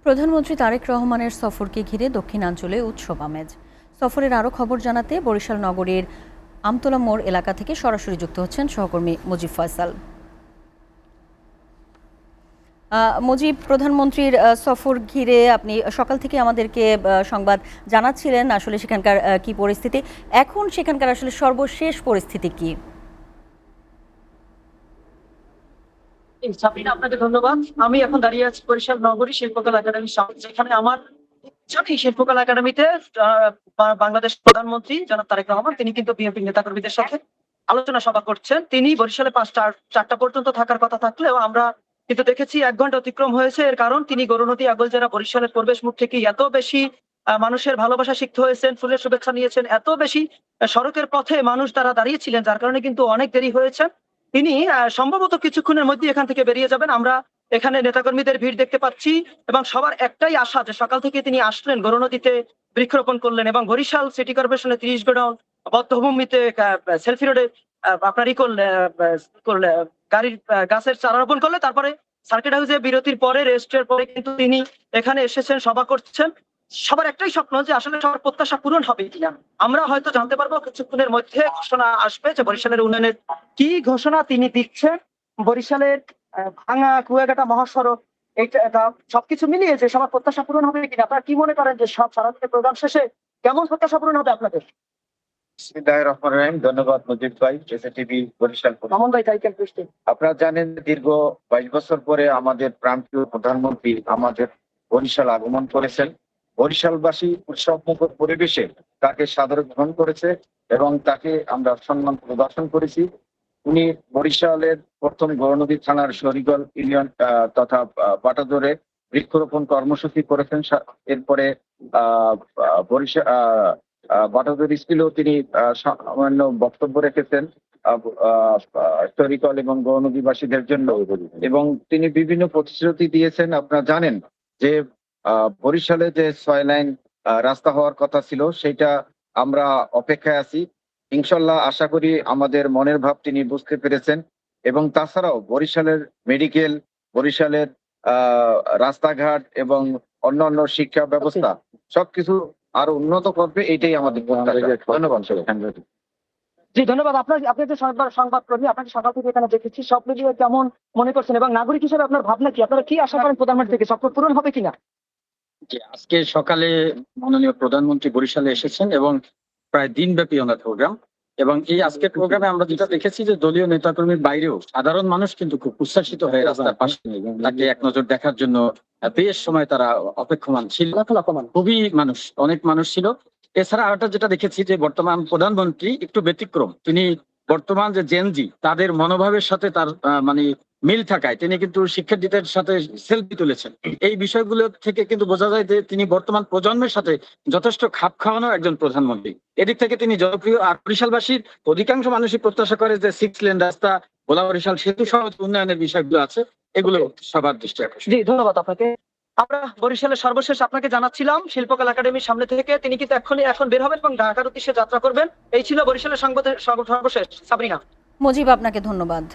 প্রধানমন্ত্রী তারেক রহমানের সফরকে ঘিরে দক্ষিণাঞ্চলে উৎসব আমেজ। সফরের আরও খবর জানাতে বরিশাল নগরীর আমতলা মোড় এলাকা থেকে সরাসরি যুক্ত হচ্ছেন সহকর্মী মুজিব ফয়সাল। মুজিব, প্রধানমন্ত্রীর সফর ঘিরে আপনি সকাল থেকে আমাদেরকে সংবাদ জানাচ্ছিলেন, আসলে সেখানকার কি পরিস্থিতি, এখন সেখানকার আসলে সর্বশেষ পরিস্থিতি কি? সাবিনা, আপনাকে ধন্যবাদ। আমি এখন দাঁড়িয়ে আছি বরিশাল নগরী শিল্পকলা একাডেমির সামনে, যেখানে আমার এই শিল্পকলা একাডেমিতে বাংলাদেশ প্রধানমন্ত্রী জনাব তারেক রহমান তিনি কিন্তু বিএনপি নেতাকর্মীদের সাথে আলোচনা সভা করছেন। তিনি বরিশালে 5টা পর্যন্ত থাকার কথা থাকলেও আমরা কিন্তু দেখেছি 1 ঘন্টা অতিক্রম হয়েছে। এর কারণ তিনি গরুনদী আগলজেরা বরিশালের প্রবেশ মুখ থেকে এত বেশি মানুষের ভালোবাসা সিক্ত হয়েছেন, ফুলের শুভেচ্ছা নিয়েছেন, এত বেশি সড়কের পথে মানুষ তারা দাঁড়িয়েছিলেন, যার কারণে কিন্তু অনেক দেরি হয়েছে। তিনি সম্ভবত কিছুক্ষণের মধ্যে এখান থেকে বেরিয়ে যাবেন। আমরা এখানে নেতাকর্মীদের ভিড় দেখতে পাচ্ছি এবং সবার একটাই আশা যে সকাল থেকে তিনি আসলেন, গরুনদীতে বৃক্ষরোপণ করলেন এবং বরিশাল সিটি কর্পোরেশনের 30 গোডাউন বদ্ধভূমিতে সেলফি রোডে আপনার করলে গাড়ির গাছের চারা রোপণ করলে, তারপরে সার্কিট হাউসে বিরতির পরে রেস্টের পরে কিন্তু তিনি এখানে এসেছেন, সভা করছেন। সবার একটাই স্বপ্ন যে আসলে সবার প্রত্যাশা পূরণ হবে কিনা। আমরা হয়তো জানতে পারবো কিছুক্ষণের মধ্যে, ঘোষণা আসবে যে বরিশালের উন্নয়নের কি ঘোষণা তিনি দিচ্ছেন। বরিশালের ভাঙা কুয়াকাটা মহাসড়ক, এটা সবকিছু মিলিয়ে যে সবার প্রত্যাশা পূরণ হবে কিনা, আপনারা কি মনে করেন যে সব সারাদিনের প্রোগ্রাম শেষে কেমন প্রত্যাশা পূরণ হবে আপনাদের? বিসমিল্লাহির রহমানির রহিম। ধন্যবাদ মুজিব ভাই, এসএটিভি বরিশাল। মামুন ভাই, তাই কেন? আপনারা জানেন দীর্ঘ 22 বছর পরে আমাদের প্রাণপ্রিয় প্রধানমন্ত্রী আমাদের বরিশাল আগমন করেছেন। বরিশালবাসী উৎসবমুখর পরিবেশে তাকে সাদরে গ্রহণ করেছে এবং তাকে আমরা সম্মান প্রদর্শন করেছি। উনি বরিশালের প্রথম গৌরনদী থানার শরীগল ইউনিয়ন তথা বাটাদরে বৃক্ষরোপণ কর্মসূচি করেছেন। এরপরে বরিশাল বাটাদর স্কুলেও তিনি সামান্য বক্তব্য রেখেছেন শরীগল এবং গৌরনদীবাসীদের জন্য, এবং তিনি বিভিন্ন প্রতিশ্রুতি দিয়েছেন। আপনারা জানেন যে বরিশালে যে 6 লাইন রাস্তা হওয়ার কথা ছিল, সেটা আমরা অপেক্ষায় আছি। ইনশাল্লাহ আশা করি আমাদের মনের ভাব তিনি বুঝতে পেরেছেন, এবং তাছাড়াও বরিশালের মেডিকেল, বরিশালের রাস্তাঘাট এবং অন্যান্য শিক্ষা ব্যবস্থা সবকিছু আরো উন্নত করবে, এটাই আমাদের ধন্যবাদ। জি, ধন্যবাদ। আপনি যে সংবাদকর্মী, আপনাকে সকাল থেকে এখানে দেখেছি, সব মিলিয়ে কেমন মনে করছেন এবং নাগরিক হিসেবে আপনার ভাবনা কি? আপনারা কি আশা করেন প্রধানমন্ত্রী থেকে? স্বপ্ন পূরণ হবে কিনা? আজকে সকালে মাননীয় প্রধানমন্ত্রী বরিশালে এসেছেন এবং প্রায় দিনব্যাপী ওনার প্রোগ্রাম, এবং এই আজকের প্রোগ্রামে আমরা যেটা দেখেছি যে দলীয় নেতাকর্মীর বাইরেও সাধারণ মানুষ কিন্তু খুব উচ্ছ্বাসিত হয়ে রাস্তার পাশে তাকে এক নজর দেখার জন্য বেশ সময় তারা অপেক্ষমান ছিল। খুবই অনেক মানুষ ছিল। এছাড়া আরেকটা যেটা দেখেছি যে বর্তমান প্রধানমন্ত্রী একটু ব্যতিক্রম। তিনি বর্তমান যে জেনজি তাদের মনোভাবের সাথে তার মিল থাকায় তিনি কিন্তু শিক্ষার্থীদের সাথে সেলফি তুলেছেন। এই বিষয়গুলো থেকে কিন্তু বোঝা যায় যে তিনি বর্তমান প্রজন্মের সাথে যথেষ্ট খাপ খাওয়ানো একজন প্রধানমন্ত্রী। এদিক থেকে তিনি জনপ্রিয়। আর বরিশালবাসীর অধিকাংশ মানুষই প্রত্যাশা করে যে 6 লেন রাস্তা, ভোলা বরিশাল সেতু সহ উন্নয়নের বিষয়গুলো আছে, এগুলো সবার দৃষ্টি আকর্ষণ। জি, ধন্যবাদ আপনাকে। আমরা বরিশালের সর্বশেষ আপনাকে জানাচ্ছিলাম শিল্পকলা একাডেমির সামনে থেকে। তিনি কিন্তু এখন বের হবেন এবং ঢাকার উদ্দেশ্যে যাত্রা করবেন। এই ছিল বরিশালের সর্বশেষ। সাবরিনা। মুজিব, আপনাকে ধন্যবাদ।